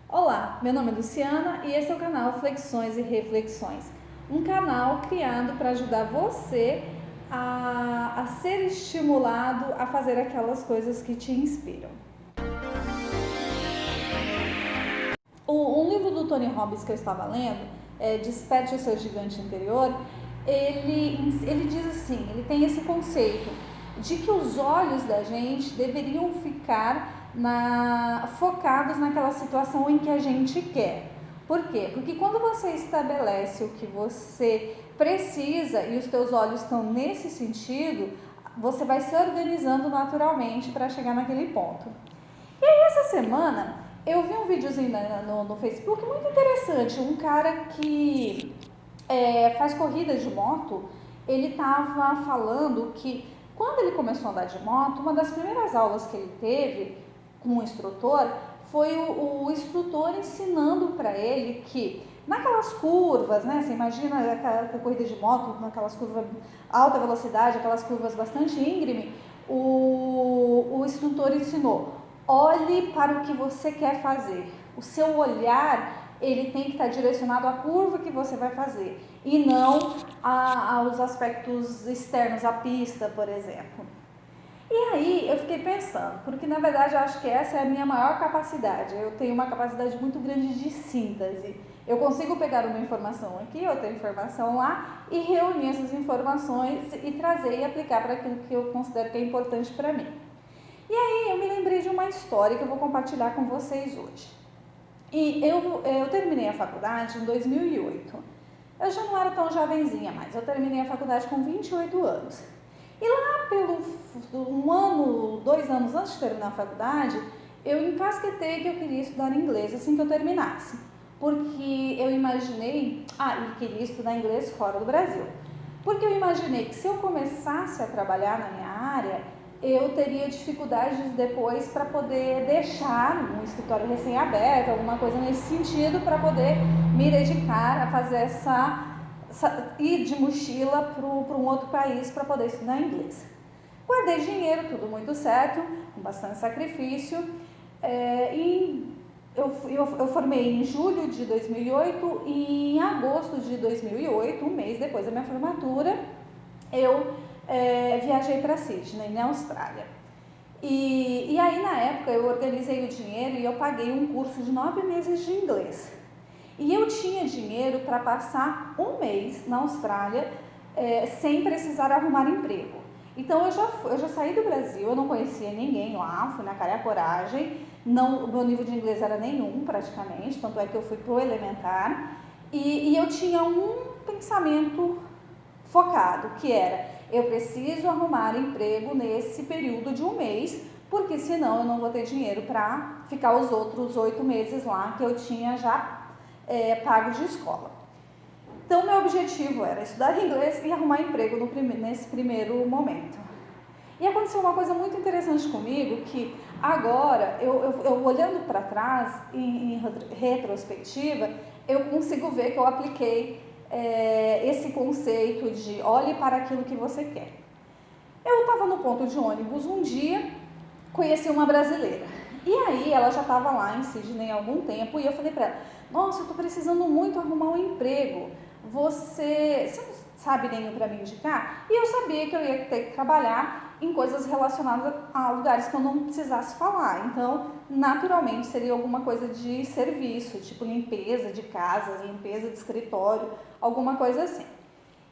Olá, meu nome é Luciana e esse é o canal Flexões e Reflexões, um canal criado para ajudar você a ser estimulado a fazer aquelas coisas que te inspiram. Um livro do Tony Robbins que eu estava lendo, Desperte o Seu Gigante Interior, ele diz assim, ele tem esse conceito de que os olhos da gente deveriam ficar focados naquela situação em que a gente quer. Por quê? Porque quando você estabelece o que você precisa e os teus olhos estão nesse sentido, você vai se organizando naturalmente para chegar naquele ponto. E aí essa semana eu vi um videozinho no Facebook muito interessante, um cara que faz corridas de moto. Ele estava falando que quando ele começou a andar de moto, uma das primeiras aulas que ele teve com o instrutor foi o instrutor ensinando para ele que naquelas curvas, né, você imagina aquela corrida de moto, naquelas curvas alta velocidade, aquelas curvas bastante íngreme, o instrutor ensinou: olhe para o que você quer fazer. O seu olhar, ele tem que estar direcionado à curva que você vai fazer e não aos aspectos externos, à pista, por exemplo. E aí eu fiquei pensando, porque na verdade eu acho que essa é a minha maior capacidade. Eu tenho uma capacidade muito grande de síntese. Eu consigo pegar uma informação aqui, outra informação lá e reunir essas informações e trazer e aplicar para aquilo que eu considero que é importante para mim. E aí eu me lembrei de uma história que eu vou compartilhar com vocês hoje. E eu terminei a faculdade em 2008. Eu já não era tão jovenzinha mais, eu terminei a faculdade com 28 anos. E lá pelo 2 anos antes de terminar a faculdade, eu encasquetei que eu queria estudar inglês assim que eu terminasse. Porque eu imaginei, e queria estudar inglês fora do Brasil. Porque eu imaginei que se eu começasse a trabalhar na minha área, eu teria dificuldades depois para poder deixar um escritório recém-aberto, alguma coisa nesse sentido, para poder me dedicar a fazer ir de mochila para um outro país para poder estudar inglês. Guardei dinheiro, tudo muito certo, com bastante sacrifício, e eu formei em julho de 2008 e em agosto de 2008, um mês depois da minha formatura, eu viajei para Sydney, na Austrália. E aí na época eu organizei o dinheiro e eu paguei um curso de 9 meses de inglês. E eu tinha dinheiro para passar um mês na Austrália sem precisar arrumar emprego. Então eu já saí do Brasil, eu não conhecia ninguém lá, fui na cara e a coragem, o meu nível de inglês era nenhum praticamente, tanto é que eu fui pro elementar, e eu tinha um pensamento focado, que era: eu preciso arrumar emprego nesse período de um mês, porque senão eu não vou ter dinheiro para ficar os outros 8 meses lá que eu tinha já pago de escola. Então meu objetivo era estudar inglês e arrumar emprego nesse primeiro momento. E aconteceu uma coisa muito interessante comigo, que agora, eu olhando para trás, em retrospectiva, eu consigo ver que eu apliquei esse conceito de olhe para aquilo que você quer. Eu estava no ponto de ônibus um dia, conheci uma brasileira. E aí ela já estava lá em Sydney há algum tempo e eu falei para ela: nossa, eu estou precisando muito arrumar um emprego. Você não sabe nenhum para me indicar? E eu sabia que eu ia ter que trabalhar em coisas relacionadas a lugares que eu não precisasse falar. Então, naturalmente, seria alguma coisa de serviço, tipo limpeza de casas, limpeza de escritório, alguma coisa assim.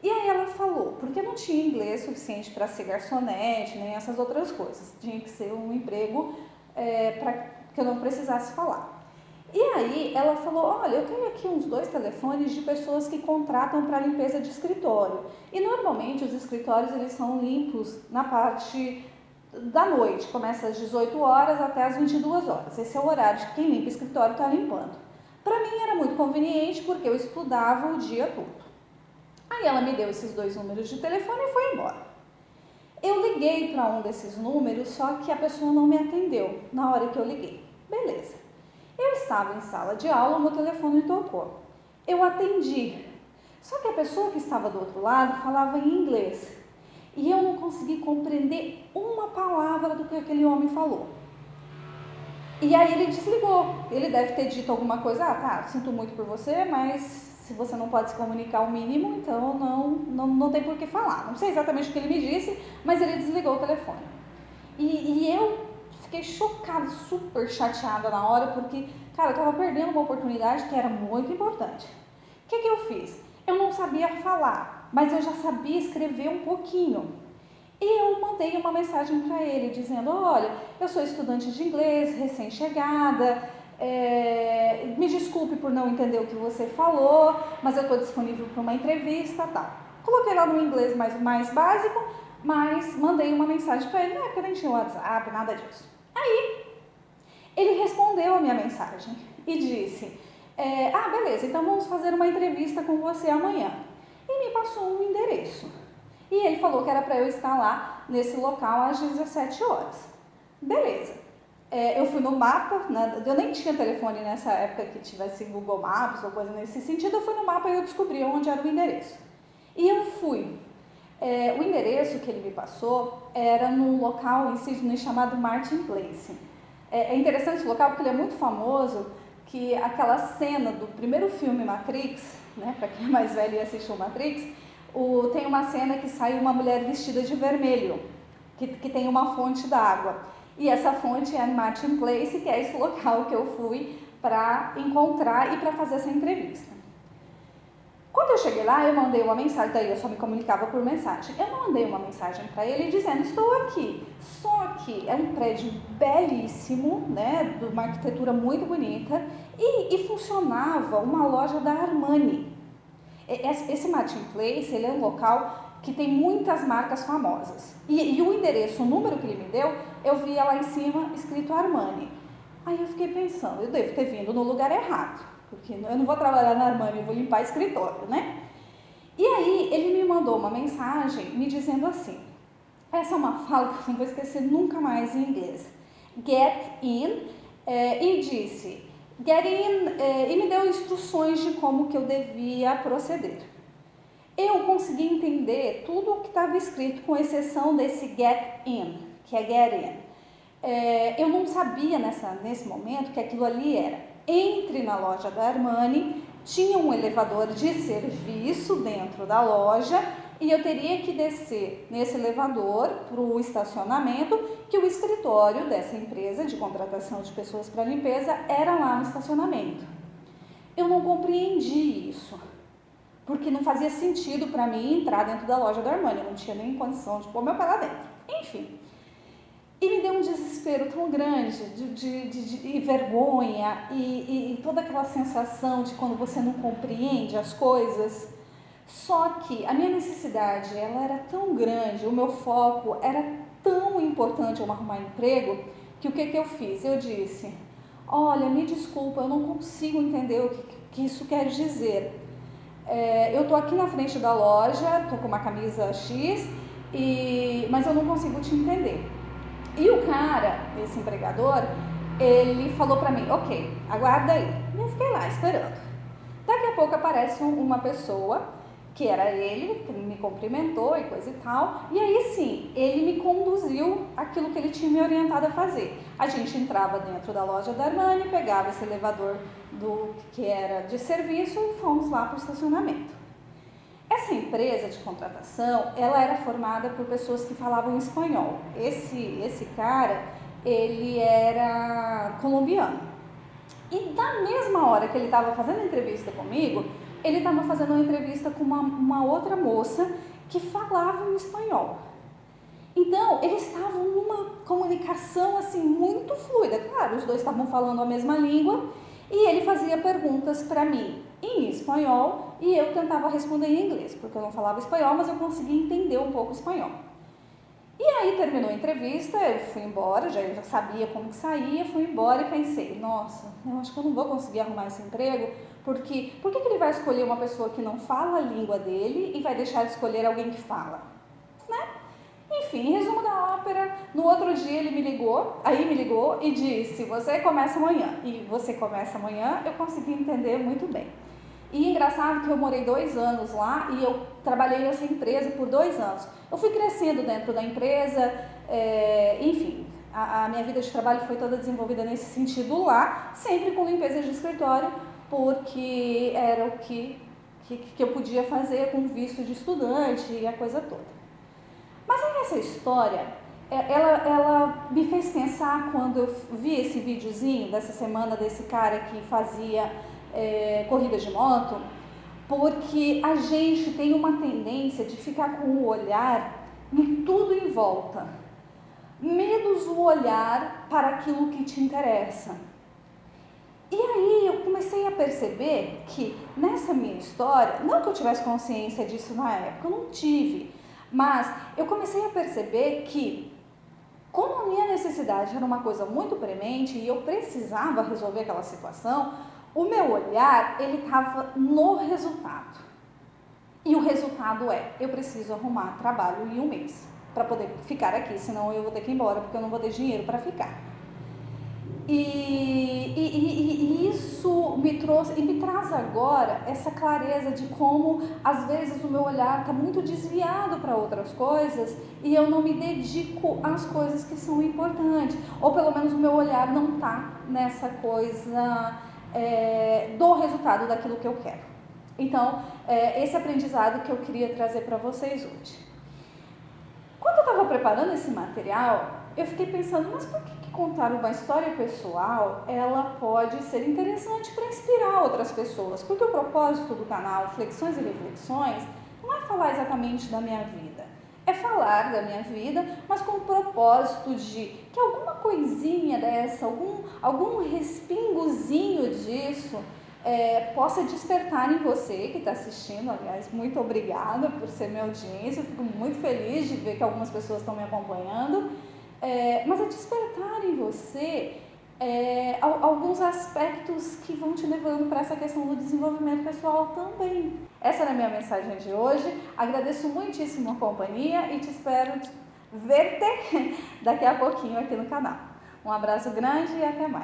E aí ela falou, porque não tinha inglês suficiente para ser garçonete, nem essas outras coisas. Tinha que ser um emprego para que eu não precisasse falar. E aí ela falou: olha, eu tenho aqui uns 2 telefones de pessoas que contratam para limpeza de escritório. E normalmente os escritórios eles são limpos na parte da noite, começa às 18 horas até às 22 horas. Esse é o horário de quem limpa o escritório está limpando. Para mim era muito conveniente porque eu estudava o dia todo. Aí ela me deu esses 2 números de telefone e foi embora. Eu liguei para um desses números, só que a pessoa não me atendeu na hora que eu liguei. Beleza. Eu estava em sala de aula, o meu telefone tocou. Eu atendi. Só que a pessoa que estava do outro lado falava em inglês. E eu não consegui compreender uma palavra do que aquele homem falou. E aí ele desligou. Ele deve ter dito alguma coisa, tá, sinto muito por você, mas se você não pode se comunicar o mínimo, então não tem por que falar. Não sei exatamente o que ele me disse, mas ele desligou o telefone. E eu fiquei chocada, super chateada na hora, porque, cara, eu tava perdendo uma oportunidade que era muito importante. O que eu fiz? Eu não sabia falar, mas eu já sabia escrever um pouquinho. E eu mandei uma mensagem para ele dizendo, olha, eu sou estudante de inglês, recém-chegada, me desculpe por não entender o que você falou, mas eu estou disponível para uma entrevista, tal. Coloquei lá no inglês mais básico, mas mandei uma mensagem para ele, na época nem tinha WhatsApp, nada disso. Aí, ele respondeu a minha mensagem e disse, beleza, então vamos fazer uma entrevista com você amanhã. E me passou um endereço. E ele falou que era para eu estar lá nesse local às 17 horas. Beleza. Eu fui no mapa, né? Eu nem tinha telefone nessa época que tivesse Google Maps ou coisa nesse sentido. Eu fui no mapa e eu descobri onde era o endereço. E eu fui. O endereço que ele me passou era num local em Sydney chamado Martin Place. É interessante esse local porque ele é muito famoso, que aquela cena do primeiro filme Matrix, né? Para quem é mais velho e assistiu Matrix, tem uma cena que sai uma mulher vestida de vermelho, que tem uma fonte d'água. E essa fonte é Martin Place, que é esse local que eu fui para encontrar e para fazer essa entrevista. Quando eu cheguei lá, eu mandei uma mensagem, daí eu só me comunicava por mensagem. Eu mandei uma mensagem para ele dizendo, estou aqui. Só que é um prédio belíssimo, né, de uma arquitetura muito bonita, e funcionava uma loja da Armani. Esse Martin Place, ele é um local que tem muitas marcas famosas. E o endereço, o número que ele me deu, eu via lá em cima escrito Armani. Aí eu fiquei pensando, eu devo ter vindo no lugar errado, porque eu não vou trabalhar na Armani, eu vou limpar escritório, né? E aí ele me mandou uma mensagem me dizendo assim, essa é uma fala que eu não vou esquecer nunca mais em inglês, get in, e disse, get in, e me deu instruções de como que eu devia proceder. Eu consegui entender tudo o que estava escrito, com exceção desse get in, que é get in. Eu não sabia nesse momento que aquilo ali era. Entre na loja da Armani, tinha um elevador de serviço dentro da loja e eu teria que descer nesse elevador para o estacionamento, que o escritório dessa empresa de contratação de pessoas para limpeza era lá no estacionamento. Eu não compreendi isso, porque não fazia sentido para mim entrar dentro da loja da Armani, eu não tinha nem condição de pôr meu pé lá dentro. Enfim, e me deu um desespero tão grande, de vergonha e toda aquela sensação de quando você não compreende as coisas. Só que a minha necessidade, ela era tão grande, o meu foco era tão importante eu arrumar emprego, que o que eu fiz? Eu disse, olha, me desculpa, eu não consigo entender o que isso quer dizer. Eu estou aqui na frente da loja, estou com uma camisa X, mas eu não consigo te entender. E o cara, esse empregador, ele falou pra mim, ok, aguarda aí. E eu fiquei lá esperando. Daqui a pouco aparece uma pessoa, que era ele, que me cumprimentou e coisa e tal. E aí sim, ele me conduziu aquilo que ele tinha me orientado a fazer. A gente entrava dentro da loja da Armani, pegava esse elevador que era de serviço e fomos lá para o estacionamento. Essa empresa de contratação, ela era formada por pessoas que falavam espanhol. Esse cara, ele era colombiano. E na mesma hora que ele estava fazendo a entrevista comigo, ele estava fazendo uma entrevista com uma outra moça que falava em espanhol. Então, eles estavam numa comunicação assim muito fluida. Claro, os dois estavam falando a mesma língua e ele fazia perguntas para mim em espanhol e eu tentava responder em inglês, porque eu não falava espanhol, mas eu conseguia entender um pouco espanhol. E aí terminou a entrevista, eu fui embora, eu já sabia como que saía, fui embora e pensei, nossa, eu acho que eu não vou conseguir arrumar esse emprego, porque por que ele vai escolher uma pessoa que não fala a língua dele e vai deixar de escolher alguém que fala, né? Enfim, resumo da ópera, no outro dia ele me ligou e disse, você começa amanhã. E você começa amanhã, eu consegui entender muito bem. E engraçado que eu morei 2 anos lá e eu trabalhei nessa empresa por 2 anos. Eu fui crescendo dentro da empresa, enfim, A minha vida de trabalho foi toda desenvolvida nesse sentido lá, sempre com limpeza de escritório, porque era o que eu podia fazer com visto de estudante e a coisa toda. Mas aí essa história, ela me fez pensar quando eu vi esse videozinho dessa semana desse cara que fazia corrida de moto, porque a gente tem uma tendência de ficar com o olhar em tudo em volta, menos o olhar para aquilo que te interessa. E aí eu comecei a perceber que nessa minha história, não que eu tivesse consciência disso na época, eu não tive, mas eu comecei a perceber que, como a minha necessidade era uma coisa muito premente e eu precisava resolver aquela situação, o meu olhar, ele estava no resultado. E o resultado eu preciso arrumar trabalho em um mês para poder ficar aqui, senão eu vou ter que ir embora porque eu não vou ter dinheiro para ficar. E isso me trouxe e me traz agora essa clareza de como às vezes o meu olhar está muito desviado para outras coisas e eu não me dedico às coisas que são importantes, ou pelo menos o meu olhar não está nessa coisa do resultado daquilo que eu quero. Então, esse aprendizado que eu queria trazer para vocês hoje. Quando eu estava preparando esse material, eu fiquei pensando, mas por que contar uma história pessoal, ela pode ser interessante para inspirar outras pessoas? Porque o propósito do canal Flexões e Reflexões não é falar exatamente da minha vida, é falar da minha vida, mas com o propósito de que alguma coisinha dessa, algum respingozinho disso possa despertar em você que está assistindo. Aliás, muito obrigada por ser minha audiência, eu fico muito feliz de ver que algumas pessoas estão me acompanhando, mas é despertar em você alguns aspectos que vão te levando para essa questão do desenvolvimento pessoal também. Essa era a minha mensagem de hoje, agradeço muitíssimo a companhia e te espero ver-te daqui a pouquinho aqui no canal. Um abraço grande e até mais.